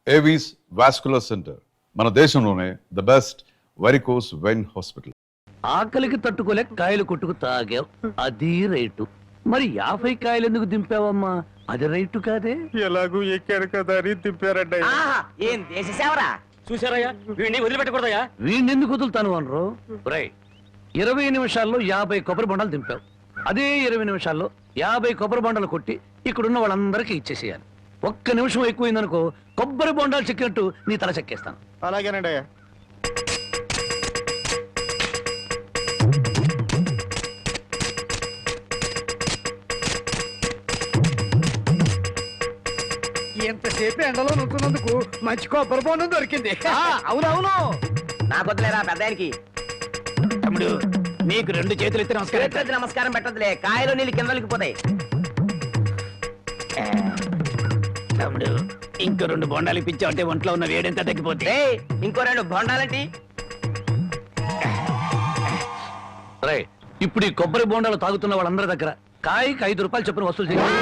Avis vascular centre మన దేశంలోనే the best varicose vein hospital. ఆకలికి తట్టుకోలేక కాయలు కొట్టుకు తాగావు, అది రేటు. మరి 50 కాయలు ఎందుకు దింపావమ్మా? అది రైటు కాదే. ఎలాగూ ఎక్కారు కదా అని తిప్పారండి. ఏం దేశ సేవరా? చూసారయ్యా, వీడిని వదిలిపెట్టకూడదయ్యా. వీణెందుకు వదులుతాను అనరు? రై 20 నిమిషాల్లో 50 కొబ్బరి బొండాలు దింపావు. అదే 20 నిమిషాల్లో 50 కొబ్బరి బొండాలు కొట్టి ఇక్కడున్న వాళ్ళందరికీ ఇచ్చేసేయాలి. ఒక్క నిమిషం ఎక్కువైందనుకో కొబ్బరి బొండాలు చెక్కినట్టు నీ తల చెక్కేస్తాను. అలాగేనండి అయ్యా. ఎంతసేపు ఎండలో నుంచున్నందుకు మంచి కొబ్బరి బొండం దొరికింది. అవునవును, నాకొద్దులేరా పెద్దానికి. తమ్ముడు, నీకు 2 చేతులు ఎత్తి నమస్కారం. చేతులెత్తి నమస్కారం పెట్టదులే, కాయలు నీళ్ళు కిందలకి పోతాయి. తమ్ముడు, ఇంకో 2 బొండాలు ఇప్పించావంటే ఒంట్లో ఉన్న వేడెంత తగ్గిపోతే. ఏయ్, ఇంకో 2 బొండాలంటి. రై ఇప్పుడు ఈ కొబ్బరి బొండాలు తాగుతున్న వాళ్ళందరి దగ్గర కాయకి 5 రూపాయలు చొప్పున వసూలు చేయాలి.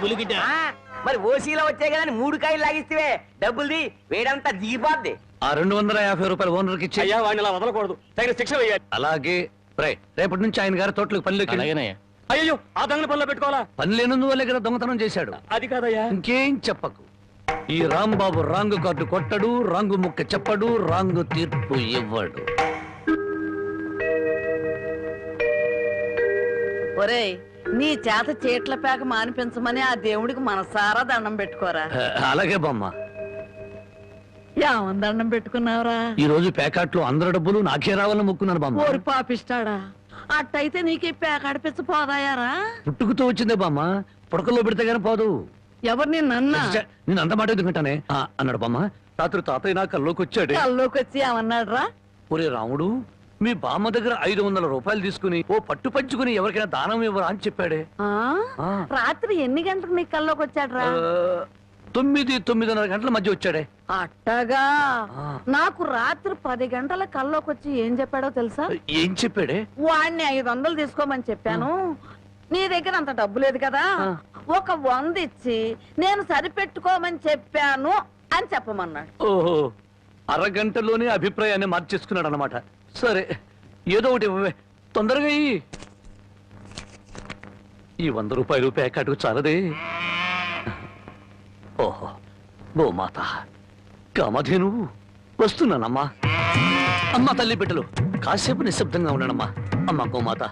పులిగిట ఆ, మరి ఓసీలో వచ్చాయి కదా 3 కాయలు లాగిస్తే డబ్బుల్ది వేడంతా దిగిపోద్ది. ఆ 250 రూపాయలు ఓనర్కి ఇచ్చి. అయ్యా, వాడిని అలా వదలకూడదు, తగిన శిక్ష వేయాలి. అలాగే రై రేపటి నుంచి ఆయన గారి తోటలకు పనిలోకి. అయ్యో, ఆ దొంగల పనిలో పెట్టుకోవాలా? పని లేనందువల్లే కదా దొంగతనం చేశాడు. అది కాదయ్యా. ఇంకేం చెప్పకు. ఈ రాంబాబు రాంగు కార్డు కొట్టడు, రాంగు ముక్క చెప్పడు, రాంగు తీర్పు ఇవ్వడు. ఒరేయ్, నీ చేత చీట్ల పేక మానిపించమని ఆ దేవుడికి మనసారా దండం పెట్టుకోరా. అలాగే బామ్మ. ఏమని దండం పెట్టుకున్నావురా? ఈ రోజు ప్యాకెట్లో అందరి డబ్బులు నాకే రావాలని మొక్కున్నాను బామ్మ. ఓరి పాపిస్తాడా, అట్టయితే నీకు పేకాడిపించ పోదాయారా? పుట్టుకుతో వచ్చిందే బామ్మ, పుడకల్లో పెడితే గానీ పోదు. ఎవరు నిన్నన్నా? నేను అంత మాట ఎందుకంటానే అన్నాడు బామ్మ. రాత్రి తాతయ్య నా కల్లోకి వచ్చాడు. కల్లోకి వచ్చి ఏమన్నాడు రా? ఒరే రాముడు, మీ బామ్మ దగ్గర 500 రూపాయలు తీసుకుని ఓ పట్టు పంచుకుని ఎవరికైనా దానం ఇవ్వరా అని చెప్పాడే. రాత్రి ఎన్ని గంటలకు నీ కల్లోకి వచ్చాడు రా? 9-9:30 గంటల మధ్య వచ్చాడే. అట్టగా నాకు రాత్రి 10 గంటల కల్లోకి వచ్చి ఏం చెప్పాడో తెలుసా? ఏం చెప్పాడే? వాడిని 500 తీసుకోమని చెప్పాను. నీ దగ్గర అంత డబ్బు లేదు కదా, ఒక 100 ఇచ్చి నేను సరిపెట్టుకోమని చెప్పాను అని చెప్పమన్నాడు. ఓహో, అరగంటలోనే అభిప్రాయాన్ని మార్చేసుకున్నాడు అన్నమాట. సరే, ఏదో ఒకటి ఇవ్వవే, తొందరగా ఈ 100 రూపాయలు ప్యాకెట్కు చాలదే. ఓహో, గోమాత కామధేను వస్తున్నానమ్మా. అమ్మా తల్లి బిడ్డలు కాసేపు నిశ్శబ్దంగా ఉన్నానమ్మా. అమ్మా గోమాత,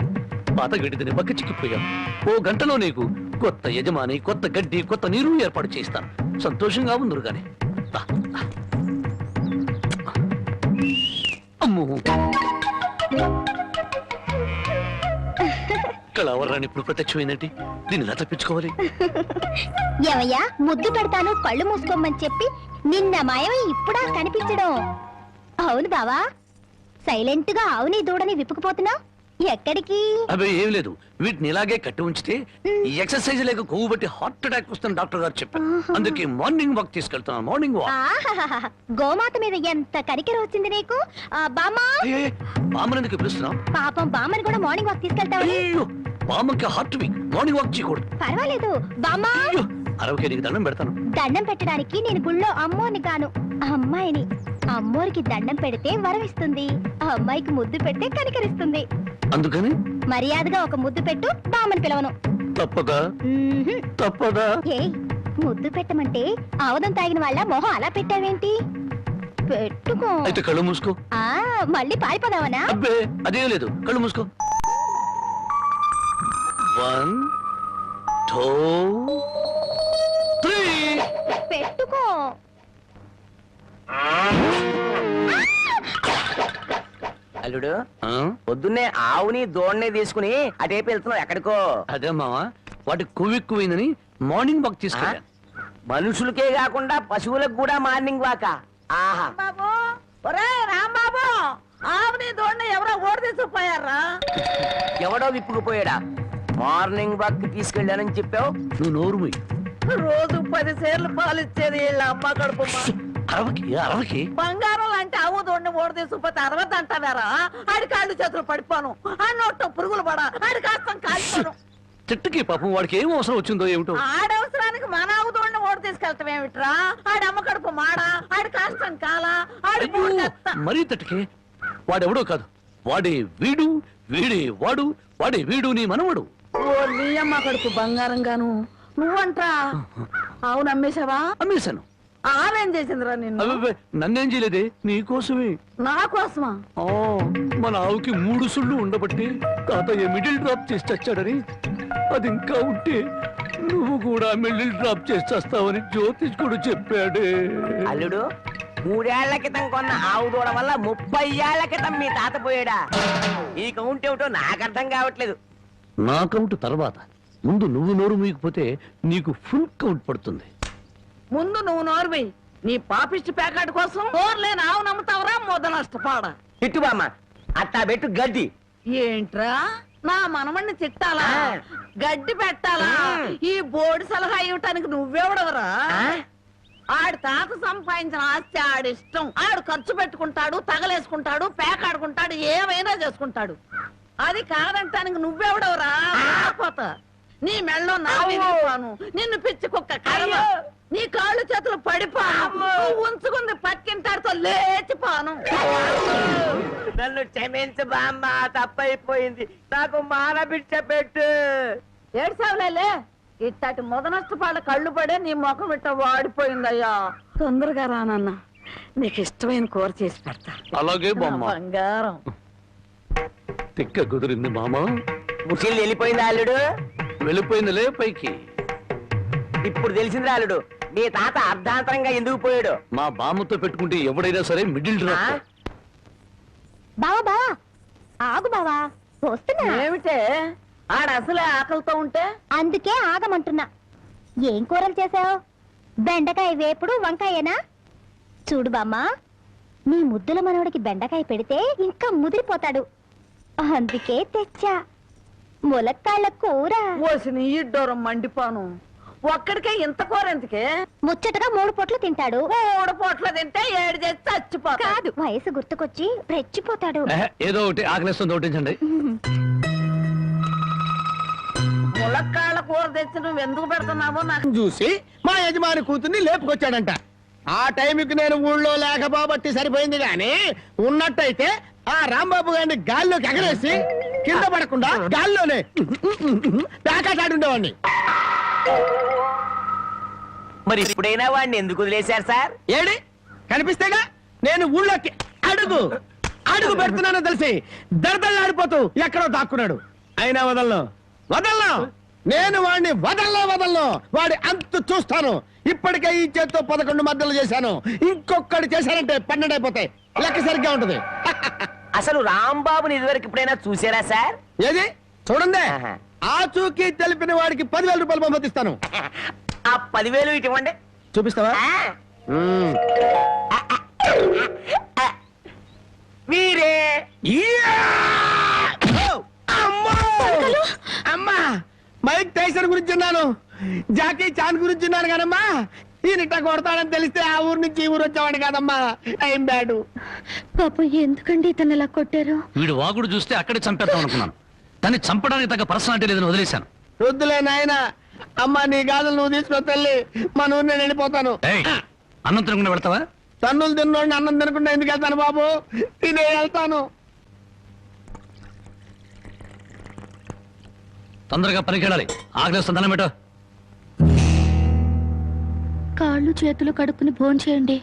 పాత గడ్డిని బక్క చిక్కిపోయాం. ఓ గంటలో నీకు కొత్త యజమాని, కొత్త గడ్డి, కొత్త నీరు ఏర్పాటు చేస్తాను. సంతోషంగా ఉందరు గాని. అమ్మో, కళావరాన్ని ఇప్పుడు ప్రత్యక్షమైందంటే దీన్ని ఎలా తప్పించుకోవాలి? ఏమయ్యా, ముద్దు పెడతాను కళ్ళు మూసుకోమని చెప్పి నిన్న మాయమై ఇప్పుడా కనిపించడం? అవును బావా, సైలెంట్ గా అవుని దూడని విప్పుకుపోతున్నావు, ఎక్కడికి? అవి ఏం లేదు, వీటిని ఇలాగే కట్టి ఉంచితే ఈ ఎక్సర్సైజ్ లేక కొవ్వు బట్టి హార్ట్ అటాక్ వస్తుంది డాక్టర్ గారు చెప్పారు. అందుకే మార్నింగ్ వాక్ తీసుకెళ్తున్నాను. Morning walk. ఆహాహాహా, గోమాత మీద ఎంత కనికెర వచ్చింది నీకు. బామ్మా, బామ్మనందుకు పిలుస్తున్నావు? పాపం బామ్మని కూడా మార్నింగ్ వాక్ తీసుకెళ్తావని. బామ్మకి హార్ట్ వీక్, మార్నింగ్ వాక్ చేయకూడదు. పర్వాలేదు బామ్మా, 60 నీకు దండం పెడతాను. దండం పెట్టడానికి నేను గుళ్ళో అమ్మోని కాను, అమ్మాయిని. అమ్మోరికి దండం పెడితే వరం ఇస్తుంది, అమ్మాయికి ముద్దు పెడితే కనికరిస్తుంది. అందుకని మర్యాదగా ఒక ముద్దు పెట్టు, బామ్మని పిలవను. తప్పదా? తప్పదా? ఏ ముద్దు పెట్టమంటే ఆవదం తాగిన వాళ్ళ మొహం అలా పెట్టావేంటి? పెట్టుకో. అయితే కళ్ళు మూసుకో. మళ్ళీ పారిపోదావనా? అబ్బే అదేం లేదు, కళ్ళు మూసుకో. 1 2 3 పెట్టుకో. అల్లుడు, పొద్దున్నే ఆవుని దోణ్ణి తీసుకుని అటేపు వెళ్తున్నావు, ఎక్కడికో? అదే మావా, వాటి కొవ్వెక్కువైందని మార్నింగ్ వాక్ తీసుకెళ్ళా. మనుషులకే కాకుండా పశువులకు కూడా మార్నింగ్ వాక? ఆహా. బాబు, ఒరే రాంబాబు, ఆవుని దోణ్ణి ఎవరో ఓడి తీసుకుపోయారా? ఎవడో విప్పుకుపోయాడా? మార్నింగ్ వాక్ తీసుకెళ్ళానని చెప్పావు. నువ్వు నోరు మూయి. రోజు 10 సేర్లు పాలు ఇచ్చేది వీళ్ళ అమ్మ కడుపు. అరవకి బంగారం లాంటి ఆవు దోడిని ఓడి తీసుకుపోతే 60 అంటారా? ఆడి కాళ్ళు చేతులు పడిపోను, ఆ నోట్లో పురుగులు పడా, ఆడి కాస్తం కాలిపోను. చెట్టుకి పాపం వాడికి ఏం అవసరం వచ్చిందో ఏమిటో. ఆడవసరానికి మన ఆవు దోడిని తీసుకెళ్తాం ఏమిట్రా? ఆడి అమ్మ కడుపు మాడా, ఆడి కష్టం కాలా, ఆడి అయ్యో, మరీ తట్టుకే వాడెవడో కాదు, వాడే వీడు, వీడే వాడు, వాడే వీడు నీ మనవడు. ఓ నీ అమ్మ కడుపు బంగారం గాను నువ్వంట్రా? అవును అమ్మేశావా? అమ్మేశాను. ఆమెం చేసిందిరా నిన్ను? అబ్బబ్బే, నన్నేం చేయలేదే, నీకోసమే. నా కోసమా? ఆ, మన ఆవుకి 3 సుళ్ళు ఉండబట్టి తాతయ్య మిడిల్ డ్రాప్ చేసి చచ్చాడని, అది ఇంకా ఉంటే నువ్వు కూడా మిడిల్ డ్రాప్ చేసి చేస్తావని జ్యోతిష్కుడు చెప్పాడే. అల్లుడు 3 ఏళ్ల క్రితం కొన్న ఆవు దూడ వల్ల 30 ఏళ్ల క్రితం మీ తాత పోయాడా? ఈ కౌంట్ ఏమిటో నాకు అర్థం కావట్లేదు. నా కౌంట్ తర్వాత, ముందు నువ్వు నోరు మూయకపోతే నీకు ఫుల్ కౌంట్ పడుతుంది. ముందు నువ్వు నోర్వి. నీ పాపిష్టి ప్యాకెట్ కోసం నోర్లేని ఆవు నమ్ముతావరా? మొద నష్టపాడ. తిట్టు బామ్మ, అట్టా పెట్టు గడ్డి. ఏంట్రా నా మనమణ్ణి తిట్టాలా? ఆ. గడ్డి పెట్టాలా? ఈ బోర్డు సలహా ఇవ్వటానికి నువ్వెవడవరా? ఆడి తాత సంపాదించిన ఆస్తి ఆడిష్టం. ఆడు ఖర్చు పెట్టుకుంటాడు, తగలేసుకుంటాడు, పేకాడుకుంటాడు, ఏమైనా చేసుకుంటాడు. అది కాదంటానికి నువ్వెవడవరా? పోతా నీ మెళ్ళో నా విరిగిపోను, నిన్ను పిచ్చి కుక్క కర్మ, నీ కాళ్ళు చేతులు పడిపోను, నువ్వు ఉంచుకుంది పక్కింటాడితో లేచిపోను. నన్ను క్షమించు బామ్మ, తప్పైపోయింది. నాకు మానబిడ్డ పెట్టు. ఏడ్చావులేలే, ఇట్టటి మొద నష్టపాళ్ళ కళ్ళు పడే నీ ముఖం ఇట్ట వాడిపోయిందయ్యా. తొందరగా రానన్న, నీకు ఇష్టమైన కూర చేసి పెడతా. అలాగే నా బామ్మ. బంగారం. తిక్క కుదిరింది మామ. ముసిల్ వెళ్ళిపోయింది అల్లుడు. వెళ్ళిపోయిందిలే పైకి. ఇప్పుడు తెలిసింది అల్లుడు, మీ తాత అర్ధాంతరంగా ఎందుకు పోయాడు. మా బామ్మతో పెట్టుకుంటే ఎవడైనా సరే మిడిల్ ఆ? డ్రాప్. బావా బావా ఆగు బావా, వస్తున్నా. ఏమిటే ఆడ అసలే ఆకలితో ఉంటే? అందుకే ఆగమంటున్నా. ఏం కూరలు చేసావు? బెండకాయ వేపుడు, వంకాయేనా? చూడు బామ్మ, నీ ముద్దుల మనవడికి బెండకాయ పెడితే ఇంకా ముదిరిపోతాడు. అందుకే తెచ్చా ములక్కాళ్ళ కూర. ఓసిన ఈ డోరం మండిపోను. ఒక్కడికే ఇంత కూర ఎందుకే? ముచ్చటగా 3 పూట్లు తింటాడు. 3 పూట్ల తింటే 7 చేసి చచ్చిపోతా. కాదు, వయసు గుర్తుకొచ్చి రెచ్చిపోతాడు. ఏదో ఒకటి ఆకలిస్తుంది ఒకటించండి. ములక్కాళ్ళ కూర తెచ్చి నువ్వు ఎందుకు పెడుతున్నావో నాకు చూసి మా యజమాని కూతుర్ని లేపుకొచ్చాడంట. ఆ టైంకి నేను ఊళ్ళో లేకపోబట్టి సరిపోయింది గాని, ఉన్నట్టయితే ఆ రాంబాబు గారిని గాల్లోకి ఎగరేసి కింద పడకుండా గాల్లోనే ప్యాకాటాడుండేవాడిని. మరి ఇప్పుడైనా వాడిని ఎందుకు వదిలేశారు సార్? ఏడి కనిపిస్తేగా నేను ఊళ్ళోకి అడుగు అడుగు పెడుతున్నానో తెలిసి దడదళ్ళాడిపోతూ ఎక్కడో దాక్కున్నాడు. అయినా వదలను, నేను వాడిని వదలను. వాడి అంతు చూస్తాను. ఇప్పటికే ఈ చేత్తో 11 మద్దలు చేశాను. ఇంకొకటి చేశానంటే 12 అయిపోతాయి. లెక్క సరిగ్గా ఉంటది. అసలు రాంబాబుని ఇదివరకు ఎప్పుడైనా చూసారా సార్? ఏది చూడండి, ఆహా. ఆ చూకి తెలిపిన వాడికి 10,000 రూపాయలు పంపిస్తాను. ఆ 10,000 ఇటు ఇవ్వండి. చూపిస్తావా? మీరే అమ్మా, మైక్ టైసన్ గురించి విన్నాను, జాకీ చాన్ గురించి విన్నాను కానమ్మా, ఈయనట కొడతాడని తెలిస్తే ఆ ఊరు నుంచి ఈ ఊరు వచ్చేవాడు కాదమ్మా. ఏం బ్యాడు. పాప ఎందుకండి ఇతను ఇలా కొట్టారు? వీడు వాగుడు చూస్తే అక్కడే చంపేద్దాం అనుకున్నాను, కానీ చంపడానికి తగ్గ పర్సనాలిటీ లేదని వదిలేశాను. వద్దులే నాయన, అమ్మా నీ గాజులు నువ్వు తీసుకుని తల్లి, మన ఊరు నేను వెళ్ళిపోతాను. ఏయ్, అన్నం తినకుండా వెళ్తావా? తన్నులు తిన్నోడిని అన్నం తినకుండా ఎందుకు వెళ్తాను బాబు? తినే వెళ్తాను. తొందరగా పనికి వెళ్ళాలి. ఆకలిస్తుంది, అన్నం పెట్టు. కాళ్ళు చేతులు కడుక్కుని భోంచేయండి.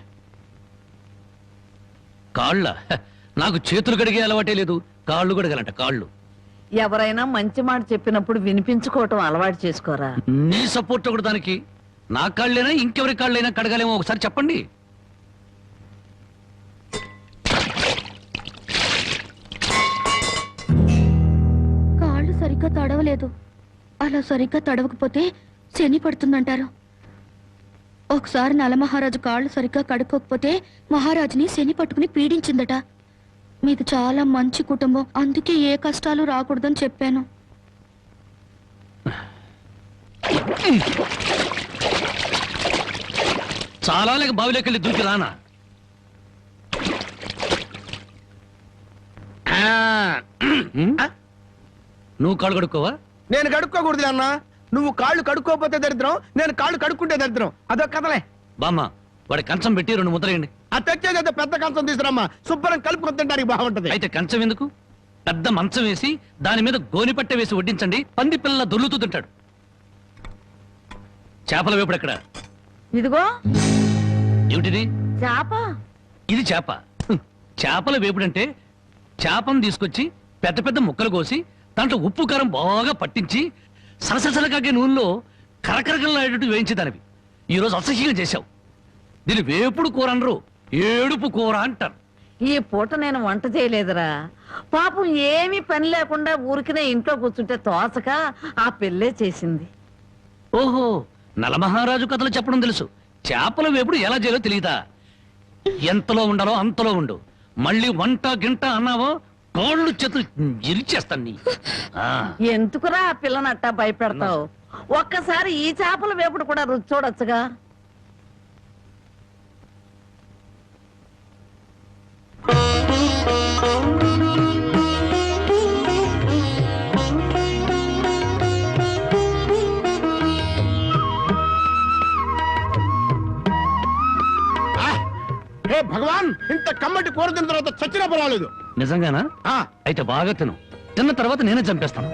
కాళ్ళ? నాకు చేతులు కడిగే అలవాటే లేదు, కాళ్ళు కడగాలంట. కాళ్ళు ఎవరైనా మంచి మాట చెప్పినప్పుడు వినిపించుకోవటం అలవాటు చేసుకోరా. నీ సపోర్ట్ ఒకటి దానికి. నా కాళ్ళైనా ఇంకెవరి కాళ్ళైనా కడగాలేమో ఒకసారి చెప్పండి. కాళ్ళు సరిగ్గా తడవలేదు. అలా సరిగ్గా తడవకపోతే శని పడుతుందంటారు. ఒకసారి నలమహారాజు కాళ్ళు సరిగ్గా కడుక్కోకపోతే మహారాజుని శని పట్టుకుని పీడించిందట. మీది చాలా మంచి కుటుంబం, అందుకే ఏ కష్టాలు రాకూడదని చెప్పాను. చాలా లేక బావిలోకి వెళ్ళి దూకి రానా? ఆ, నువ్వు కాళ్ళు కడుక్కోవా? నేను కడుక్కోకూడదు అన్న, నువ్వు కాళ్ళు కడుక్కోపోతే దరిద్రం, నేను కాళ్ళు కడుక్కుంటే దరిద్రం. అదొక కథలే. బామ్మ వాడి కంచం పెట్టి 2 ముద్రయండి. ఆ తెచ్చేదైతే పెద్ద కంచం తీసుకురమ్మా, శుభ్రం కలుపుకొని తింటానికి బాగుంటది. అయితే కంచం ఎందుకు, పెద్ద మంచం వేసి దాని మీద గోని పట్టె వేసి వడ్డించండి. పంది పిల్ల దొర్లుతూ తింటాడు. చేపల వేపుడు ఎక్కడ? ఇదిగో ఏమిటిది? చేప. ఇది చేప. చేపల వేపుడంటే చేపను తీసుకొచ్చి పెద్ద పెద్ద ముక్కలు కోసి దాంట్లో ఉప్పు కారం బాగా పట్టించి సలసలకాగే నూనెలో కరకరకలాడేటట్టు వేయించేదానివి. ఈరోజు అసహ్యంగా చేశావు. దీని వేపుడు కూర అనరు, ఏడుపు కూర అంటారు. ఈ పూట నేను వంట చేయలేదురా. పాపం ఏమీ పని లేకుండా ఊరికినే ఇంట్లో కూర్చుంటే తోచక ఆ పెళ్ళే చేసింది. ఓహో, నలమహారాజు కథలు చెప్పడం తెలుసు, చేపల వేపుడు ఎలా చేయాలో తెలియదా? ఎంతలో ఉండాలో అంతలో ఉండు. మళ్ళీ వంట గింట అన్నావో కాళ్ళు చేతులు ఇరిచేస్తాను నీ. ఎందుకురా ఆ పిల్లనట్టా భయపెడతావు? ఒక్కసారి ఈ చేపల వేపుడు కూడా రుచి చూడొచ్చుగా. హే భగవాన్, ఇంత కమ్మటి కూర తిన్న తర్వాత చచ్చినా పర్వాలేదు. నిజంగానా? అయితే బాగా తిను. తిన్న తర్వాత నేనే చంపేస్తాను.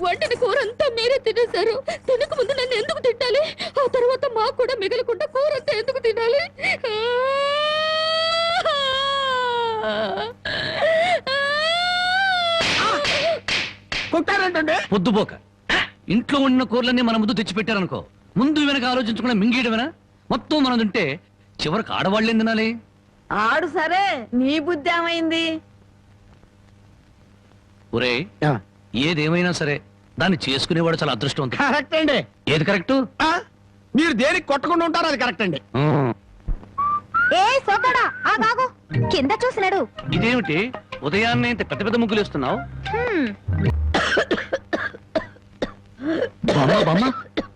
వంటిన కూరంతా మీరే తినేశారు. తినక ముందు నన్ను ఎందుకు తిట్టాలి? ఆ తర్వాత మాకు కూడా మిగలకుండా కూరంతా ఎందుకు తినాలి? పొద్దుపోక ఇంట్లో ఉన్న కూరలన్నీ మన ముందు తెచ్చి పెట్టారనుకో, ముందు వెనక ఆలోచించకుండా మింగేయడమేనా? మొత్తం మనం తింటే చివరికి ఆడవాళ్ళేం తినాలి? ఆడు సరే, నీ బుద్ధి ఏమైంది? ఒరే, ఏదేమైనా సరే దాన్ని చేసుకునేవాడు చాలా అదృష్టవంతుడు. కరెక్ట్ అండి. ఏది కరెక్ట్? మీరు దేనికి కొట్టకుండా ఉంటారు, అది కరెక్ట్ అండి. ఏ సోదరా ఆగాగు, కింద చూసినాడు. ఇదేమిటి ఉదయాన్నే ఇంత పెద్ద పెద్ద ముగ్గులు వేస్తున్నావు?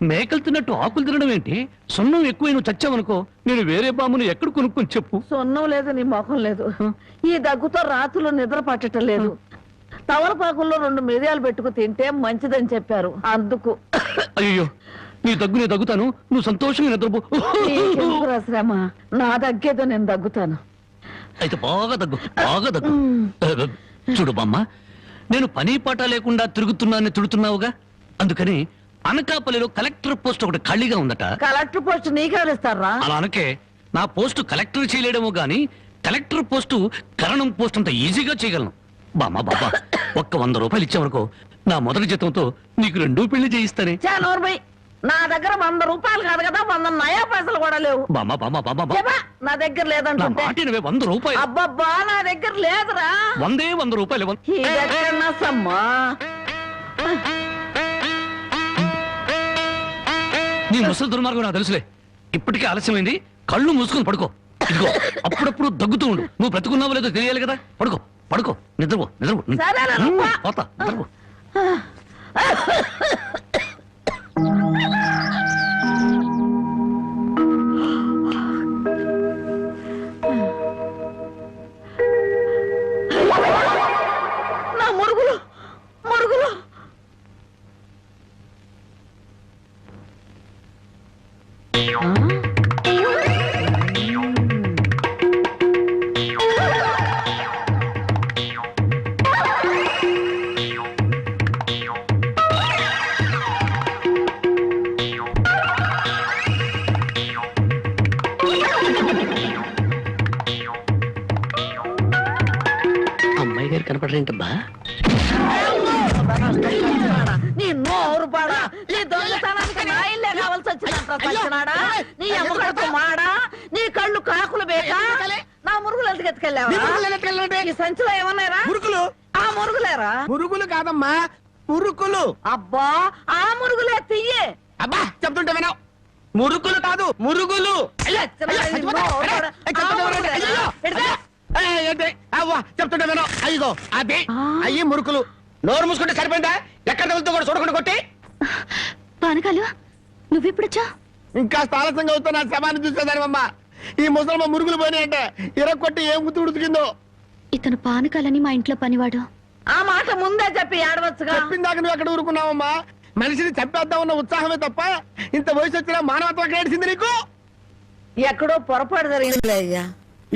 మేకలు తిన్నట్టు ఆకులు తినడం ఏంటి? సొన్నం ఎక్కువ నువ్వు చచ్చావనుకో, నేను వేరే బామ్మును ఎక్కడ కొనుక్కొని చెప్పు. సొన్నం లేదు, నీ ముఖం లేదు. ఈ దగ్గుతో రాత్రులు నిద్ర పట్టడం లేదు. తవలపాకుల్లో 2 మిరియాలు పెట్టుకు తింటే మంచిదని చెప్పారు, అందుకు. అయ్యో, నీ దగ్గు నేను దగ్గుతాను, నువ్వు సంతోషంగా నిద్రపో. నీకెందుకురా శ్రమ? నా దగ్గేదో నేను దగ్గుతాను. అయితే బాగా దగ్గు, బాగా దగ్గు. చూడు బామ్మ, నేను పని పాట లేకుండా తిరుగుతున్నానని తిడుతున్నావుగా, అందుకని అనకాపల్లిలో కలెక్టర్ పోస్ట్ ఒకటి ఖాళీగా ఉందట. కలెక్టర్ పోస్ట్ నీకెవరిస్తారా? అలా అనకే, నా పోస్టు కలెక్టర్ చేయలేడేమో గాని కలెక్టర్ పోస్టు కరణం పోస్ట్ అంత ఈజీగా చేయగలను. బామ్మ బాబా, ఒక్క 100 రూపాయలు ఇచ్చావనుకో, నా మొదటి జీతంతో నీకు 2 పెళ్లి చేయిస్తానే. నా దగ్గర 100 రూపాయలు కాదు కదా, 100 నయా పైసలు కూడా లేవు. బామ్మ బామ్మ బామ్మ, నా దగ్గర లేదంటే 100 రూపాయలు. అబ్బబ్బా, నా దగ్గర లేదురా. 100 రూపాయలు. నీ ముసలి దుర్మార్గం నాకు తెలుసులే. ఇప్పటికే ఆలస్యమైంది, కళ్ళు మూసుకొని పడుకో. ఇదిగో అప్పుడప్పుడు దగ్గుతూ ఉండు. నువ్వు బ్రతుకున్నావో లేదో తెలియాలి కదా. పడుకో పడుకో, నిద్రపో నిద్రపో. పోతా, నిద్రపో. నా మురుగులు మురుగులు. అమ్మాయి గారు కనపడరేంటబ్బా? నీ నోరు పాడా, నీ దొంగతనానికి నా ఇల్లే కావాల్సి వచ్చిందంటాడా? నీ అమ్మకడుపు మాడా, నీ కళ్ళు కాకులు బేకా, నా మురుగులు ఎందుకు నీ ఎత్తుకెళ్ళావా మురుగులు ఎలా ఎత్తుకెళ్ళాలంటే? ఈ సంచిలో ఏమన్నారా మురుకులు ఆ మురుగులేరా మురుగులు కాదమ్మా మురుకులు. అబ్బా ఆ మురుగులే తియ్యే అబ్బా చెప్తుంటే వినవు. మురుకులు కాదు మురుగులు. అయ్యో, అయ్యో, చచ్చిపోతా. చెప్తుంటే వినండి. అయ్యయ్యో. ఏంటి? అవ్వా చెప్తుంటే వినవు. అయ్యో అది అయ్యి మురుకులు. నోరు మూసుకుంటే సరిపోయిందా? ఎక్కడ తగులుతూ కూడా చూడకుండా కొట్టి. పానకాలు నువ్వెప్పుడొచ్చా? ఇంకా ఆలస్యంగా అవుతా నా శవాన్ని చూసేదానివమ్మా. ఈ ముసలమ్మ మురుగులు పోయినాయంటే కొట్టి ఏం గుర్తు ఉడుతుందో. ఇతను పానకాలని మా ఇంట్లో పనివాడు. ఆ మాట ముందే చెప్పి ఆడవచ్చుగా చెప్పిందాక నువ్వు ఎక్కడ ఊరుకున్నావమ్మా? మనిషిని చంపేద్దాం ఉన్న ఉత్సాహమే తప్ప ఇంత వయసు వచ్చినా మానవత్వం ఏడిసింది నీకు. ఎక్కడో పొరపాటు జరిగిందిలే అయ్యా.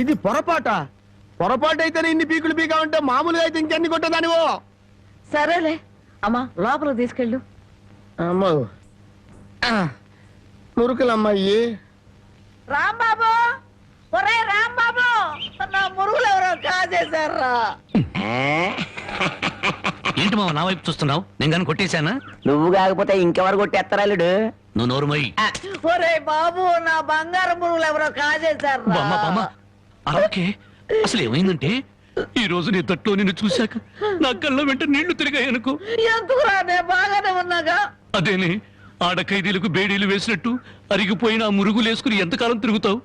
ఇది పొరపాటు అయితేనే ఇన్ని పీకులు పీకా ఉంటే మామూలుగా అయితే ఇంకెన్ని కొట్టేదానివో. సరేలే అమ్మా లోపల తీసుకెళ్ళు. అమ్మో మురుకులమ్మాయి. రాంబాబు ఒరే రాంబాబు నా మురుగులు ఎవరో కాజేశారా? ఏంటి మావ నా వైపు చూస్తున్నావు? నేను కానీ కొట్టేశానా? నువ్వు కాకపోతే ఇంకెవరు కొట్టేస్తారాలుడు? నువ్వు నోరుమోయి. ఒరే బాబు నా బంగారు మురుగులు ఎవరో కాజేశారా? బామ్మ బామ్మ అలాగే అసలు ఏమైందంటే ఈ రోజు నీ తట్లో నిన్ను చూశాక నా కళ్ళ వెంట నీళ్లు తిరిగాయనుకో. ఎందుకురా నేను బాగానే ఉన్నాగా. అదేనే ఆడ ఖైదీలకు బేడీలు వేసినట్టు అరిగిపోయిన ఆ మురుగులు వేసుకుని ఎంతకాలం తిరుగుతావు?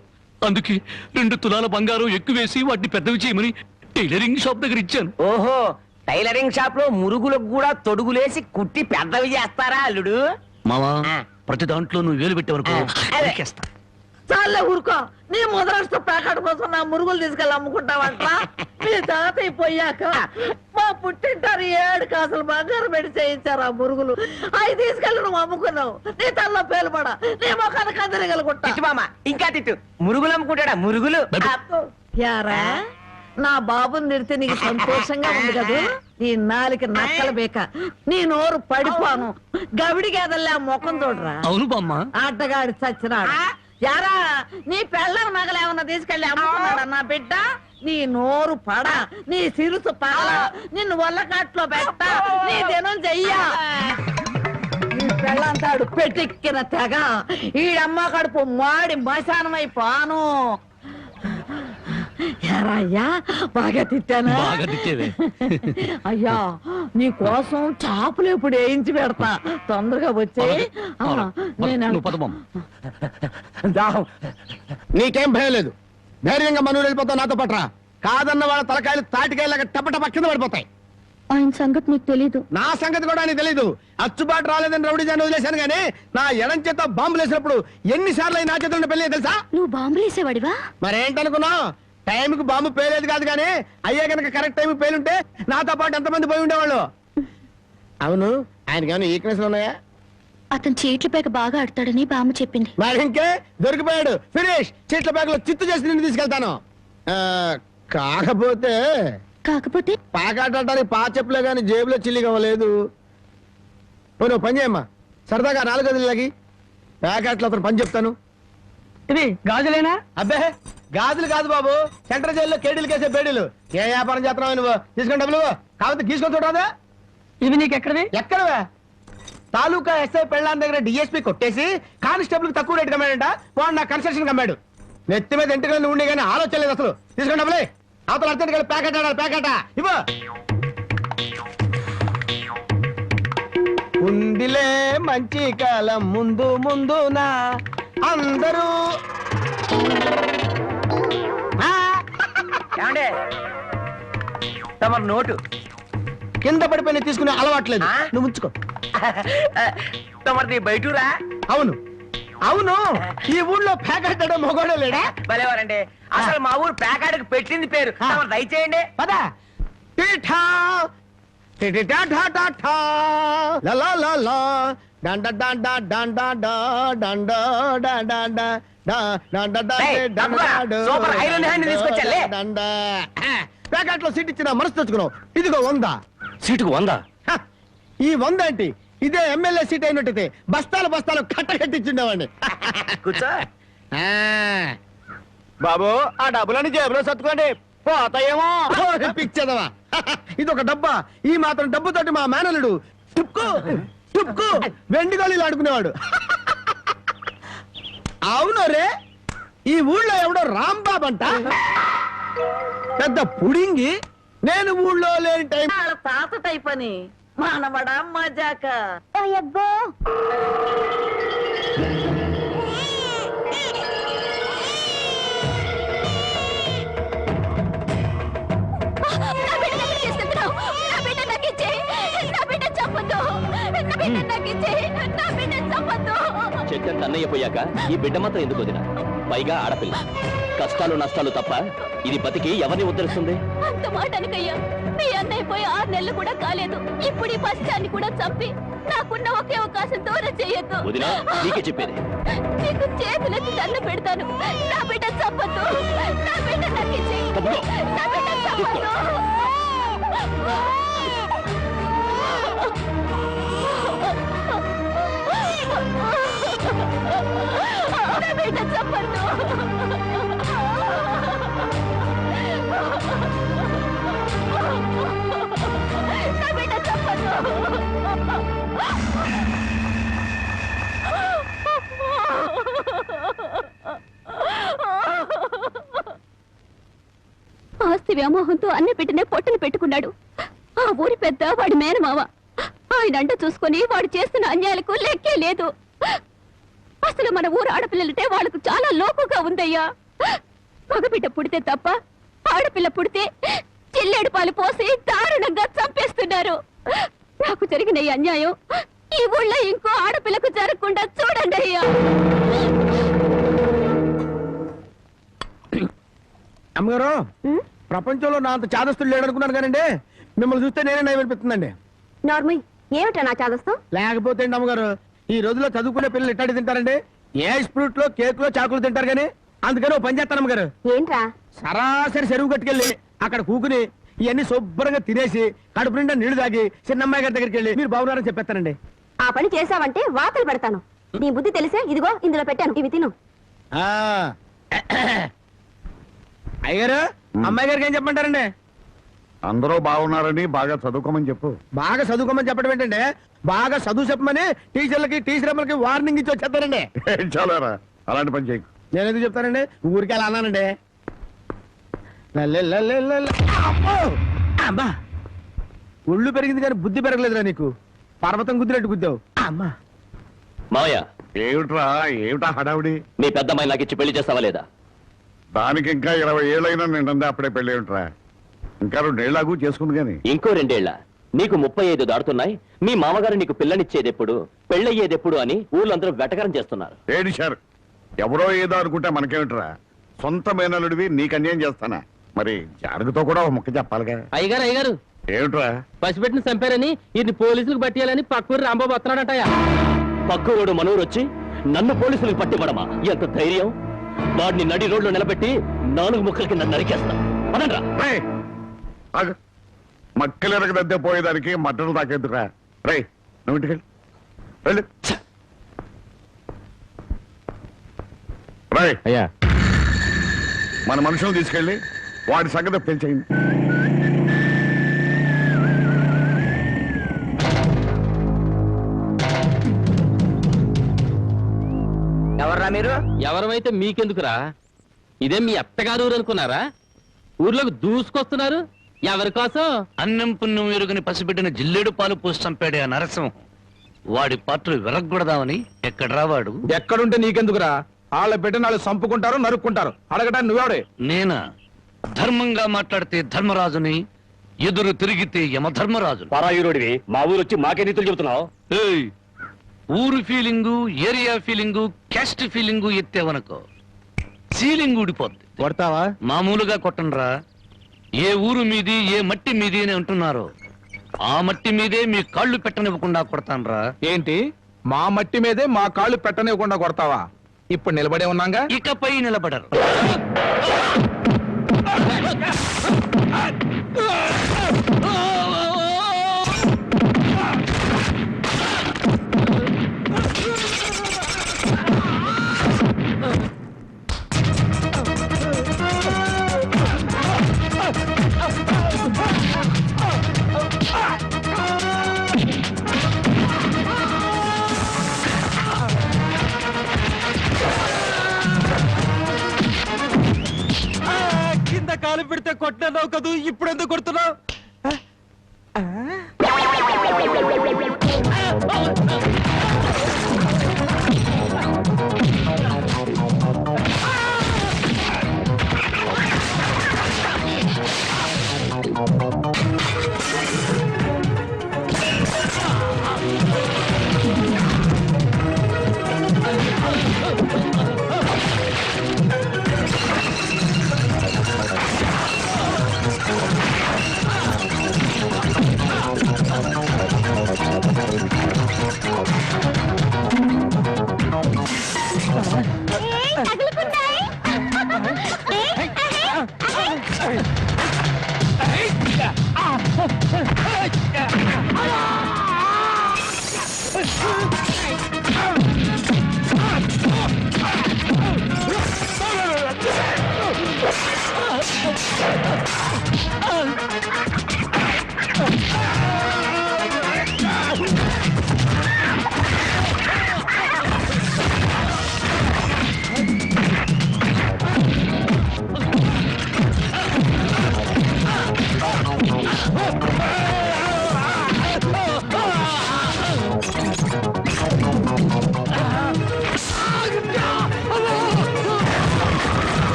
అందుకే 2 తులాల బంగారం ఎక్కువేసి వాటిని పెద్దవి చేయమని టైలరింగ్ షాప్ దగ్గర ఇచ్చాను. ఓహో టైలరింగ్ షాప్ లో మురుగులకు కూడా తొడుగులేసి కుట్టి పెద్దవి చేస్తారా అల్లుడు? మావా ప్రతి దాంట్లో నువ్వు వేలు పెట్టేవనుకో నరికేస్తా. చాలే ఊరుకో. నీ ముద్రస్తు ప్యాకెట్ కోసం నా మురుగులు తీసుకెళ్ళి అమ్ముకుంటావంట. మీ తాతయ్య పోయాక మా పుట్టింటారు 7 కాసులు బంగారం పెట్టి చేయించారు ఆ మురుగులు. అవి తీసుకెళ్ళి నువ్వు అమ్ముకున్నావు. నీ తల్లో పేలుపడ నీ మొఖానికి అందరిగలుగుంటా. తిట్టు మామ ఇంకా తిట్టు. మురుగులు అమ్ముకుంటాడా మురుగులు? యారా నా బాబుని తిడితే నీకు సంతోషంగా ఉంది కదూ? నీ నాలిక నక్కల బేక నీ నోరు పడిపోను. గవిడి గేదల్లే ఆ ముఖం చూడరా. అవును బామ్మ. ఆటగాడి చచ్చినాడు. యారా నీ పెళ్ళం నగలేమన్నా తీసుకెళ్ళి అమ్ముకున్నాడా నా బిడ్డ? నీ నోరు పడ నీ సిరుసు పగల నిన్ను వల్లకాట్లో పెట్ట నీ దినం చెయ్యా. నీ పెళ్ళంతాడు పెట్టెక్కిన తెగ ఈడమ్మ కడుపు మాడి మశానమైపోను. అయ్యా బాగా తిట్టానా? బాగా తిట్టేవే. అయ్యా నీ కోసం చాపులు ఎప్పుడు వేయించి పెడతా. తొందరగా వచ్చే నువ్వు పద బామ్మ. నీకేం భయం లేదు. ధైర్యంగా మనూరు వెళ్ళిపోతావు నాతో పట్రా. కాదన్న వాళ్ళ తలకాయలు తాటికాయలాగా టపటప కింద పడిపోతాయి. ఆయన సంగతి నీకు తెలీదు. నా సంగతి కూడా నీకు తెలీదు. అచ్చుబాటు రాలేదని రౌడీజాన్ని వదిలేశాను గానీ నా ఎడం చేత బాంబులు వేసినప్పుడు ఎన్నిసార్లు నా చేతుల్లో పెళ్ళి తెలుసా? నువ్వు బాంబులేసేవాడివా? మరేంటనుకున్నావు? టైంకి బాంబు పేలేదు కాదు కానీ అయ్యే కనుక కరెక్ట్ టైం పేలుంటే నాతో పాటు ఎంతమంది పోయి ఉండేవాళ్ళు. అవును ఆయనకి ఏమైనా ఈక్నెస్ ఉన్నాయా? అతను చీట్ల పేక బాగా ఆడతాడని బామ్మ చెప్పింది. మరి ఇంకే దొరికిపోయాడు. ఫినిష్. చీట్ల బ్యాగులో చిత్తు చేసి నిన్ను తీసుకెళ్తాను. కాకపోతే పాకాడటానికి పా చెప్పులే గాని జేబులో చిల్లిగా లేదు. నువ్వు పని చేయమ్మా. సరదాగా 4 గదులకి ప్యాకెట్లో అతను పని చెప్తాను. ఇది గాజులేనా? అబ్బే గాజులు కాదు బాబు. సెంట్రల్ జైల్లో కేడీలు కేసే బేడీలు. ఏ వ్యాపారం చేస్తున్నావు నువ్వు? తీసుకుని డబ్బులు కాబట్టి తీసుకొని చూడరాదా? ఇవి నీకు ఎక్కడవి? ఎక్కడవే? తాలూకా ఎస్ఐ పెళ్ళాన్ దగ్గర డిఎస్పీ కొట్టేసి కానిస్టేబుల్ కి తక్కువ రేటు కమ్మాడంట. వాడు నా కన్స్ట్రక్షన్ కమ్మాడు. నెత్తి మీద ఎంటికలు ఉండే కానీ ఆలోచన లేదు అసలు. తీసుకుని డబ్బులే. అవతల అర్జెంట్ గా ప్యాకెట్ ఆడాలి. ప్యాకెట్ ఇవ్వ. ఉందిలే మంచి కాలం ముందు ముందునా అందరూ. ఏమండే తమరు నోటు కింద పడిపోయిన తీసుకునే అలవాట్లేదు. నువ్వు ఉంచుకో. తమరిది బయటూరా? అవును అవును. ఈ ఊళ్ళో ప్యాకెట్ మొగోడే లేడా? భలేవారండి. అసలు మా ఊరు ప్యాకాడకు పెట్టింది పేరు. తమరు దయచేయండి. పదా. టీఠా టిటిటా ఠా ఠా ఠా లా లా లా లా డండ డండ డండ డండ డండ డండ సూపర్ ఐరన్ హ్యాండ్ తీసుకొచ్చాలే. ప్యాకెట్ లో సీట్ ఇచ్చిన మనసు తెచ్చుకున్నావు. ఇదిగో 100. సీటుకు 100? ఈ 100 ఏంటి? ఇదే ఎమ్మెల్యే సీట్ అయినట్టయితే బస్తాలు బస్తాలు కట్టగట్టించుండేవాడిని. కూర్చో. బాబు ఆ డబ్బులని జేబులో సర్దుకోండి. పోతాయేమో. పిచ్చదవా. ఇదొక డబ్బా. ఈ మాత్రం డబ్బుతోటి మా మేనలుడు టుక్కు టుక్కు వెండి గోళీలు ఆడుకునేవాడు. అవును రే. ఈ ఊళ్ళో ఎవడో రాంబాబు అంట పెద్ద పుడింగి నేను ఊళ్ళో లేని టైం. వాళ్ళ తాత టైప్ అని మానవడా మజాక. అయ్యబ్బో చెట్టంత అన్నయ్య పోయాక ఈ బిడ్డ మాత్రం ఎందుకు వదిన? పైగా ఆడపిల్ల. కష్టాలు నష్టాలు తప్ప ఇది బతికి ఎవరిని ఉద్ధరిస్తుంది? అంత మాట అనకయ్యా. మీ అన్నయ్య పోయి 6 నెలలు కూడా కాలేదు. ఇప్పుడు ఈ పశ్చాన్ని కూడా చంపి నాకున్న ఒకే అవకాశం దూరం చేయొద్దు. వదినా, నీకే చెప్పేది. నీకు చేతులెత్తి దండం పెడతాను. నా బిడ్డ చంపొద్దు. నా బిడ్డ నాకు ఇచ్చేయ్. తమ్ముడు, నా బిడ్డ చంపొద్దు. నా బిడ్డ చంపొద్దు. నా బిడ్డ చంపొద్దు. ఆస్తి వ్యామోహంతో అన్న బిడ్డనే పొట్టను పెట్టుకున్నాడు. ఆ ఊరి పెద్ద వాడి మేనమావ. ఆయన అంట చూసుకొని వాడు చేస్తున్న అన్యాయాలకు లెక్కే లేదు. అసలు మన ఊరు ఆడపిల్లలంటే వాళ్ళకు చాలా లోకుగా ఉందయ్యా. మగబిడ్డ పుడితే తప్ప ఆడపిల్ల పుడితే చిల్లేడు పాలు పోసి దారుణంగా చంపేస్తున్నారు. నాకు జరిగిన ఈ అన్యాయం ఈ ఊళ్ళో ఇంకో ఆడపిల్లకు జరగకుండా చూడండి అయ్యా. అమ్మగారు, ప్రపంచంలో నా అంత చాదస్తులు లేడనుకున్నాను కానండి, మిమ్మల్ని చూస్తే నేనే నయం అనిపిస్తుందండి. నార్మల్ ఏమిటా నా చాదస్తం? లేకపోతే అండి అమ్మగారు, ఈ రోజుల్లో చదువుకునే పిల్లలు ఎట్టాడి తింటారండి? ఏ స్ప్రూట్ లో కేక్ లో చాకులు తింటారు కానీ. అందుకని ఓ పని చేస్తాను అమ్మగారు, ఏంట్రా? సరాసరి చెరువు కట్టుకెళ్ళి అక్కడ కూకుని ఇవన్నీ శుభ్రంగా తినేసి కడుపు నిండా నీళ్లు తాగి చిన్నమ్మాయి గారి దగ్గరికి వెళ్ళి మీరు బాగున్నారని చెప్పేస్తానండి. ఆ పని చేసావంటే వాతలు పెడతాను. నీ బుద్ధి తెలిసే ఇదిగో ఇందులో పెట్టాను, ఇవి తిను. అయ్యారు, అమ్మాయి గారికి ఏం చెప్పమంటారండి? అందరూ బాగున్నారని బాగా చదువుకోమని చెప్పు. బాగా చదువుకోమని చెప్పడం ఏంటంటే, బాగా చదువు చెప్పమని టీచర్లకి టీచర్లకి వార్నింగ్ ఇచ్చి వచ్చేస్తారండి. చాలారా, అలాంటి పని చేయకు. నేను ఎందుకు చెప్తానండి, ఊరికి అలా అన్నానండి. అమ్మో! అమ్మా, ఒళ్ళు పెరిగింది కానీ బుద్ధి పెరగలేదురా నీకు. పర్వతం గుద్దినట్టు గుద్దావు. అమ్మా, మావయ్య, ఏమిటా హడావుడి? మీ పెద్దమ్మాయి నాకు ఇచ్చి పెళ్లి చేస్తావా లేదా? దానికి ఇంకా 20 ఏళ్ళైనా నిండా అప్పుడే పెళ్ళి ఉంటా. ఇంకా 2 ఏళ్ళకు చేసుకుంది కానీ. ఇంకో 2 ఏళ్ల? నీకు 35 దాడుతున్నాయి. మీ మామగారు నీకు పిల్లనిచ్చేదెప్పుడు, పెళ్ళయ్యేదెప్పుడు అని ఊళ్ళందరూ వెటకరం చేస్తున్నారు. ఏడిశారు. ఎవరో ఏదో అనుకుంటే మనకేమిట్రా? సొంత మేనలుడివి నీకు అన్యాయం చేస్తానా? మరి జారుగుతో కూడా ఒక ముక్క చెప్పాలిగా. అయ్యగారు ఏమిట్రా? పసిపెట్టిన చంపారని ఇది పోలీసులకు పట్టియాలని పక్కూరు రాంబాబు వస్తున్నాడటయా. పక్కవాడు మనూరు వచ్చి నన్ను పోలీసులకు పట్టివ్వడమా? ఎంత ధైర్యం! వాడిని నడి రోడ్లో నిలబెట్టి 4 ముక్కలకి నన్ను నరికేస్తా. అనండ్రా. మక్కలెరగ దద్దే పోయేదానికి మట్టలు తాకేద్దురా. రై, నువ్వు ఇంటికి వెళ్ళు. రై అయ్యా, మన మనుషులను తీసుకెళ్ళి వాడి సంగతి పెంచేయండి. ఎవర్రా మీరు? ఎవరైతే మీకెందుకురా? ఇదే మీ అత్తగారు ఊరు అనుకున్నారా? ఊర్లోకి దూసుకొస్తున్నారు. ఎవరి కోసం? అన్నం పుణ్యం ఎరుగని పసిబిడ్డని జిల్లేడు పాలు పోసి చంపాడే ఆ నరసింహం. వాడి పాత్రలు విరగొడదామని ఎక్కడ రావాడు? ఎక్కడుంటే నీకెందుకురా? వాళ్ళ బిడ్డ నాళ్ళు చంపుకుంటారు, నరుక్కుంటారు. అడగటానికి నువ్వెవడే? నేనా? ధర్మంగా మాట్లాడితే ధర్మరాజుని, ఎదురు తిరిగితే యమధర్మరాజు. పరాయురుడివి మా ఊరు వచ్చి మాకే నీతులు చెబుతున్నావు. ఏయ్, ఊరు feeling, area feeling, caste feeling ఎత్తేవనుకో సీలింగ్ ఊడిపోద్ది. కొడతావా? మామూలుగా కొట్టనరా. ఏ ఊరు మీది, ఏ మట్టి మీది అని అంటున్నారో ఆ మట్టి మీదే మీ కాళ్ళు పెట్టనివ్వకుండా కొడతానరా. ఏంటి, మా మట్టి మీదే మా కాళ్ళు పెట్టనివ్వకుండా కొడతావా? ఇప్పుడు నిలబడే ఉన్నాగా. ఇకపై నిలబడరు. కాలు పెడితే కొట్టినావు కదూ, ఇప్పుడు ఎందుకు కొడుతున్నావు?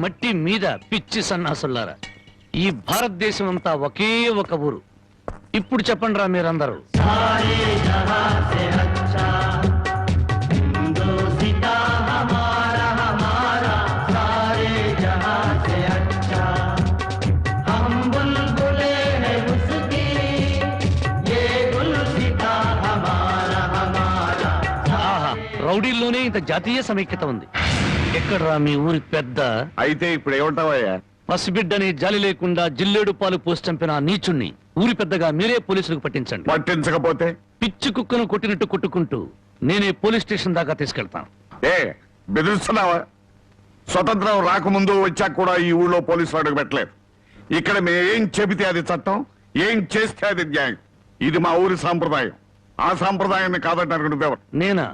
మట్టి మీద పిచ్చి సన్నాసులారా, ఈ భారతదేశం అంతా ఒకే ఒక ఊరు. ఇప్పుడు చెప్పండి రా మీరందరూ. రౌడీల్లోనే ఇంత జాతీయ సమైక్యత ఉంది. ఎక్కడ్రా మీ ఊరి పెద్ద? అయితే ఇప్పుడు ఏమంటావయ్యా? పసిబిడ్డని జాలి లేకుండా జిల్లేడు పాలు పోసి చంపిన నీచుణ్ణి ఊరి పెద్దగా మీరే పోలీసులకు పట్టించండి. పట్టించకపోతే పిచ్చి కుక్కను కొట్టినట్టు కొట్టుకుంటూ నేనే పోలీస్ స్టేషన్ దాకా తీసుకెళ్తాను. ఏ బెదిరిస్తున్నావా? స్వతంత్రం రాకముందు వచ్చాక కూడా ఈ ఊళ్ళో పోలీసులు అడుగు పెట్టలేదు. ఇక్కడ మేమేం చెబితే అది చట్టం, ఏం చేస్తే అది న్యాయం. ఇది మా ఊరి సాంప్రదాయం. ఆ సాంప్రదాయాన్ని కాదంటారు నువ్వెవరు? నేనా?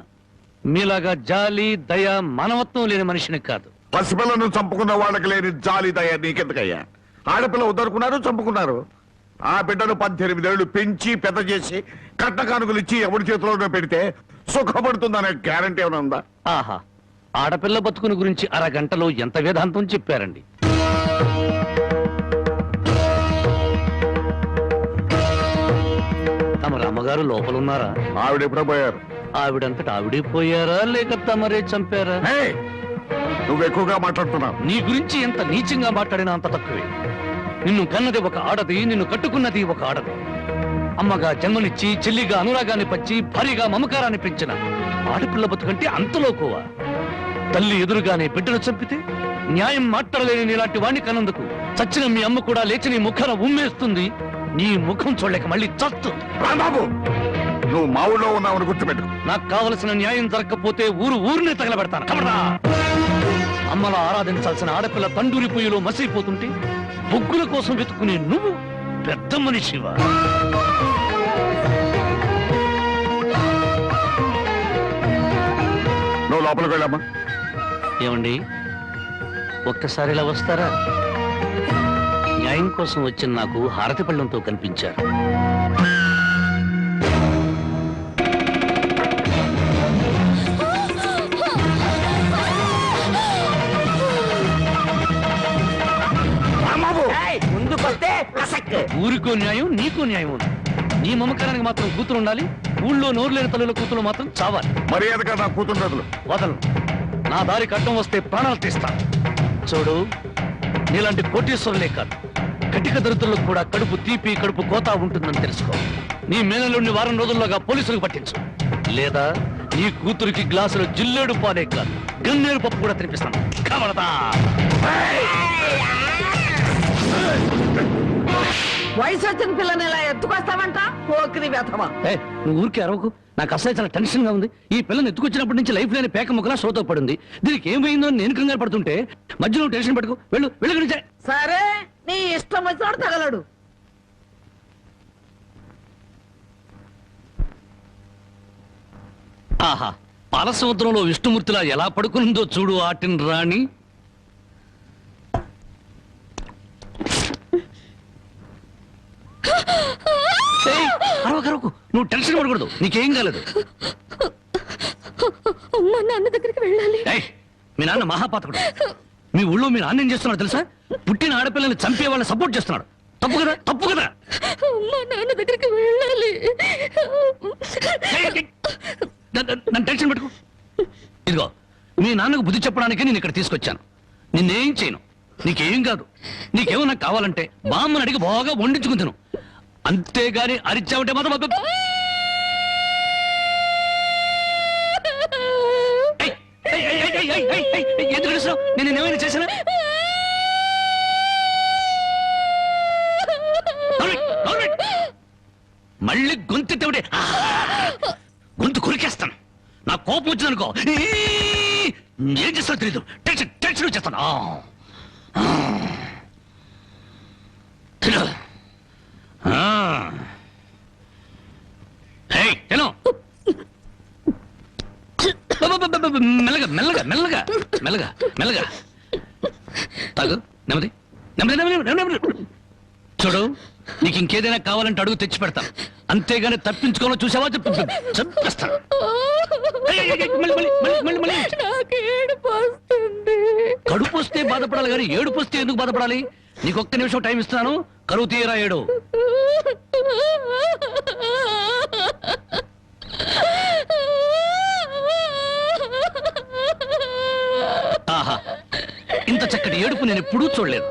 మీలాగా జాలి దయ మానవత్వం లేని మనిషిని కాదు. పసిపిల్లను చంపుకున్న వాళ్ళకి లేని జాలి దయ నీకెందుకయ్యా? ఆడపిల్ల ఉద్దరుకున్నారు, చంపుకున్నారు. ఆ బిడ్డను 18 ఏళ్లు పెంచి పెద్ద చేసి కట్న కానుకలు ఇచ్చి ఎవరి చేతిలోనే పెడితే సుఖపడుతుందనే గ్యారంటీ ఏమైనా ఉందా? ఆహా, ఆడపిల్ల బతుకుని గురించి అరగంటలో ఎంత వేదాంతం చెప్పారండి. తమ రామగారు లోపలున్నారా? ఆవిడ ఎప్పుడో పోయారు. ఆవిడంతటా ఆవిడే పోయారా లేక తమరే చంపారా? నువ్వు ఎక్కువగా మాట్లాడుతున్నావు. నీ గురించి ఎంత నీచంగా మాట్లాడినా అంత తక్కువే. నిన్ను కన్నది ఒక ఆడది, నిన్ను కట్టుకున్నది ఒక ఆడది. అమ్మగా జన్మనిచ్చి, చెల్లిగా అనురాగాన్ని పంచి, భారీగా మమకారాన్ని పెంచిన ఆడపిల్ల బతుకంటే అంతలోకోవా? తల్లి ఎదురుగానే బిడ్డను చంపితే న్యాయం మాట్లాడలేని నీలాంటి వాణ్ణి కన్నందుకు చచ్చిన మీ అమ్మ కూడా లేచి నీ ముఖాన ఉమ్మేస్తుంది. నీ ముఖం చూడలేక మళ్ళీ చస్తుంది. రాంబాబు, నువ్వు మా ఊళ్ళో ఉన్నావని గుర్తుపెట్టు. నాకు కావలసిన న్యాయం జరగకపోతే ఊరినే తగలబెడతాను. కబడా! అమ్మలా ఆరాధించాల్సిన ఆడపిల్ల తండూరి పొయ్యిలో మసిపోతుంటే బొగ్గుల కోసం వెతుకునే నువ్వు పెద్ద మనిషివా? నువ్వు లోపలికి వెళ్ళామా? ఏమండి, ఒక్కసారి ఇలా వస్తారా? న్యాయం కోసం వచ్చిన నాకు హారతి పళ్ళంతో కనిపించారు. ఊరికో న్యాయం, నీకో న్యాయం ఉంది. నీ మమకారానికి మాత్రం కూతురు ఉండాలి, ఊళ్ళో నోరు లేని తల్లుల కూతురు మాత్రం చావాలి. మర్యాదగా నా కూతురు బదులు వదలు. నా దారికి అడ్డం వస్తే ప్రాణాలు తీస్తాను. చూడు, నీలాంటి కోటీశ్వరులే కాదు, కటిక దరిద్రులకు కూడా కడుపు తీపి, కడుపు కోత ఉంటుందని తెలుసుకో. నీ మేనలుండి వారం రోజుల్లోగా పోలీసులకు పట్టించు, లేదా నీ కూతురికి గ్లాసులో జిల్లేడు పాలే కాదు, గన్నేరు పప్పు కూడా తినిపిస్తాను. కవడతా! వయసు వచ్చిన పిల్లని ఇలా ఎత్తుకొస్తావంట? పోకిరి వెధవ. నువ్వు ఊరికే అరవకు. నాకు అసలు చాలా టెన్షన్ గా ఉంది. ఈ పిల్లని ఎత్తుకొచ్చినప్పటి నుంచి లైఫ్ లేని పేక ముక్కలా సోతో పడింది. దీనికి ఏమైందో అని నేను కంగారు పడుతుంటే మధ్యలో టెన్షన్ పట్టుకు వెళ్ళు వెళ్ళి. సరే నీ ఇష్టం వచ్చినాడు తగలడు. ఆహా, పాలసముద్రంలో విష్ణుమూర్తిలా ఎలా పడుకుందో చూడు ఆటిన్ రాణి. అరవకు, నువ్వు టెన్షన్ పడకూడదు. నీకేం కాలేదు. నాన్న దగ్గరికి వెళ్ళాలి. మీ నాన్న మహాపాతకుడు. మీ ఊళ్ళో మీ నాన్న ఏం చేస్తున్నాడు తెలుసా? పుట్టిన ఆడపిల్లని చంపే వాళ్ళని సపోర్ట్ చేస్తున్నాడు. తప్పు కదా, తప్పు కదా. నాన్న దగ్గరికి వెళ్ళాలి. నన్ను టెన్షన్ పెట్టుకో. ఇదిగో, మీ నాన్నకు బుద్ధి చెప్పడానికి నేను ఇక్కడ తీసుకొచ్చాను. నిన్నేం చేయను. నీకేం కాదు. నీకేమన్నా కావాలంటే బామ్మని అడిగి బాగా వండించుకుని తిను. అంతేగాని అరిచావుంటే మాత్రం ఎందుకు అరుస్తున్నావు? నేను ఏమైనా చేశానా? మళ్ళీ గొంతెత్తే గొంతు కొరికేస్తాను. నా కోపం వచ్చిందనుకో ఏం చేస్తానో తెలీదు. టెన్షన్ టెన్షన్ వచ్చేస్తాను. మెల్లగా మెల్లగా మెల్లగా మెల్లగా మెల్లగా తాగు. నెమ్మది నెమ్మది నెమ్మది నెమ్మది. చూడు, నీకు ఇంకేదైనా కావాలంటే అడుగు తెచ్చి పెడతాను. అంతేగాని తప్పించుకోవాలో చూసావా చంపేస్తాను. కడుపు వస్తే బాధపడాలి కానీ ఏడుపు వస్తే ఎందుకు బాధపడాలి? నీకు ఒక్క నిమిషం టైం ఇస్తాను. కరువు తీయరా ఏడు. ఆహా, ఇంత చక్కటి ఏడుపు నేను ఎప్పుడూ చూడలేదు.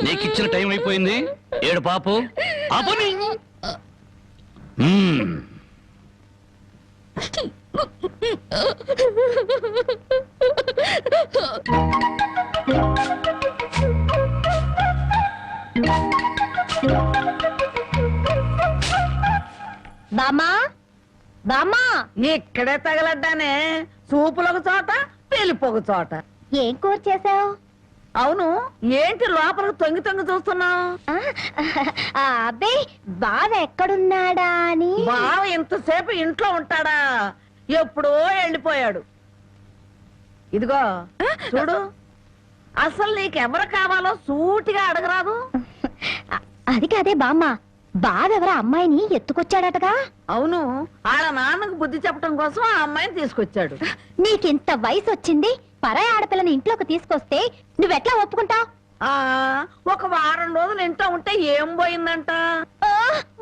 నీకు ఇచ్చిన టైం అయిపోయింది. ఏడు పాపు ఆపని. బామా బామా, ఇక్కడే తగలడ్డానే. సూపులొక చోట, పెళ్లిపోక చోట. ఏం కూర చేసావు? అవును, ఏంటి లోపలికి తొంగి తొంగి చూస్తున్నావు? అబ్బే, బావ ఎక్కడున్నాడా అని. బావ ఇంతసేపు ఇంట్లో ఉంటాడా? ఎప్పుడో వెళ్ళిపోయాడు. ఇదిగో చూడు, అసలు నీకెవరు కావాలో సూటిగా అడగరాదు. అది కాదే బామ్మ, బావెవరో అమ్మాయిని ఎత్తుకొచ్చాడటగా. అవును, వాళ్ళ నాన్నకు బుద్ధి చెప్పడం కోసం ఆ అమ్మాయిని తీసుకొచ్చాడు. నీకింత వయసు వచ్చింది, పరాయి ఆడపిల్లని ఇంట్లోకి తీసుకొస్తే నువ్వెట్లా ఒప్పుకుంటావు? ఒక వారం రోజులు ఇంట్లో ఉంటే ఏం పోయిందంట?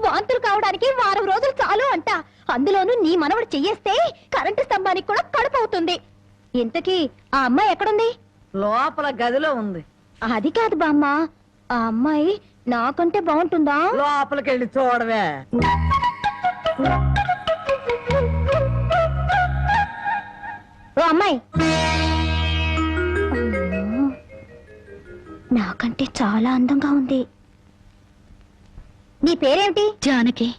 వాంతులు కావడానికి వారం రోజులు చాలు అంట. అందులోనూ నీ మనవడు చెయ్యేస్తే కరెంటు స్తంభానికి కూడా కడుపు అవుతుంది. ఇంతకీ ఆ అమ్మాయి ఎక్కడుంది? లోపల గదిలో ఉంది. అది కాదు బామ్మ, ఆ అమ్మాయి నాకంటే బాగుంటుందా? లోపలికి వెళ్ళి చూడవే. ఓ అమ్మాయి, నాకంటే చాలా అందంగా ఉంది. నీ పేరేమిటి? జానకి.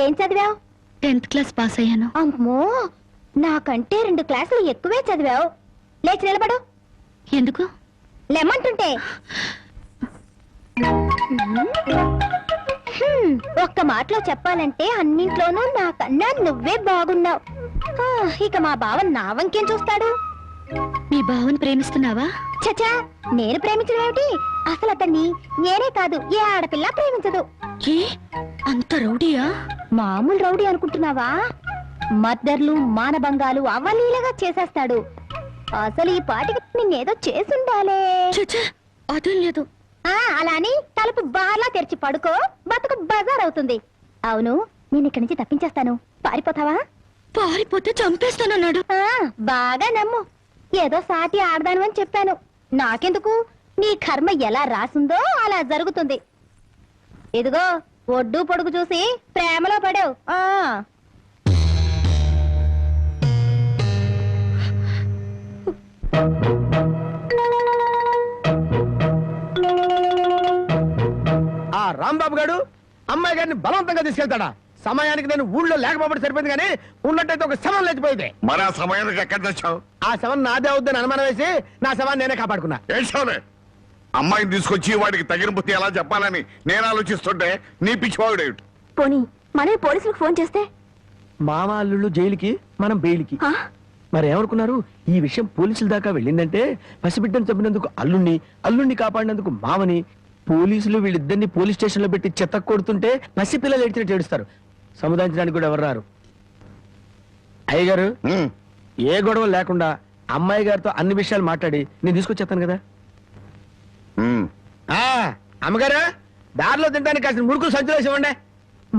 ఏం చదివావు? 10th క్లాస్ పాస్ అయ్యాను. అమ్మో, నాకంటే 2 క్లాసులు ఎక్కువే చదివావు. లేచి నిలబడు. ఎందుకు? లెమ్మంటుంటే. ఒక్క మాటలో చెప్పాలంటే అన్నింట్లోనూ నాకన్నా నువ్వే బాగున్నావు. ఇక మా బావ నా వంకేం చూస్తాడు? మీ బావని ప్రేమిస్తున్నావా? చచా, నేను ప్రేమించడం ఏమిటి? అసలు అతన్ని నేనే కాదు, ఏ ఆడపిల్ల ప్రేమించదు. ఏ అంత రౌడీయా? మామూలు రౌడీ అనుకుంటున్నావా? మద్దర్లు మానభంగాలు అవలీలగా చేసేస్తాడు. అసలు ఈ పాటికి నిన్నేదో చేసుండాలే. చచ్చా, అదేం లేదు. అలా అని తలుపు బార్లా తెరిచి పడుకో, బతుకు బజార్ అవుతుంది. అవును, నేను ఇక్కడి నుంచి తప్పించేస్తాను. పారిపోతావా? పారిపోతే చంపేస్తానన్నాడు. బాగా నమ్ము. ఏదో సాటి ఆడదాను అని చెప్పాను. నాకెందుకు? నీ కర్మ ఎలా రాసుందో అలా జరుగుతుంది. ఇదిగో, ఒడ్డు పొడుగు చూసి ప్రేమలో పడావు. ఆ రాంబాబు గారు అమ్మాయి గారిని బలవంతంగా తీసుకెళ్తాడా? సమయానికి నేను ఊళ్ళో లేకపోతే సరిపోయింది, కానీ ఉన్నట్టయితే ఒక శవం లేచిపోయింది. మరి ఆ సమయానికి ఎక్కడ తెచ్చావు? ఆ శవం నాదే అవుద్దని అనుమానం వేసి నా శవాన్ని నేనే కాపాడుకున్నా. ఏడ్చావులే. అమ్మాయిని తీసుకొచ్చి వాడికి తగిన బుద్ధి ఎలా చెప్పాలని నేను ఆలోచిస్తుంటే నీ పిచ్చివాడేమిటి? పోనీ మనమే పోలీసులకు ఫోన్ చేస్తే? మామ అల్లుళ్ళు జైలుకి, మనం బెయిల్కి. మరి ఏమనుకున్నారు? ఈ విషయం పోలీసుల దాకా వెళ్ళిందంటే పసిబిడ్డను చంపినందుకు అల్లుణ్ణి, అల్లుణ్ణి కాపాడినందుకు మామని, పోలీసులు వీళ్ళిద్దరిని పోలీస్ స్టేషన్ లో పెట్టి చెత్త కొడుతుంటే పసిపిల్లలు ఏడ్చినట్టు ఏడుస్తారు. సముదాయించడానికి కూడా ఎవరు రారు. అయ్యగారు, ఉమ్, ఏ గొడవ లేకుండా అమ్మాయి గారితో అన్ని విషయాలు మాట్లాడి నేను తీసుకొచ్చేస్తాను కదా. ఉమ్. అమ్మగారు, దారిలో తింటానికి కాసిన ముడుకులు సంచులు వేసి ఇవ్వండి.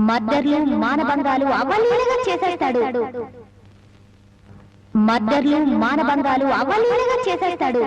మద్దర్లు మానభంగాలు అవలీలగా చేసేస్తాడు. మద్దర్లు మానభంగాలు అవలీలగా చేసేస్తాడు.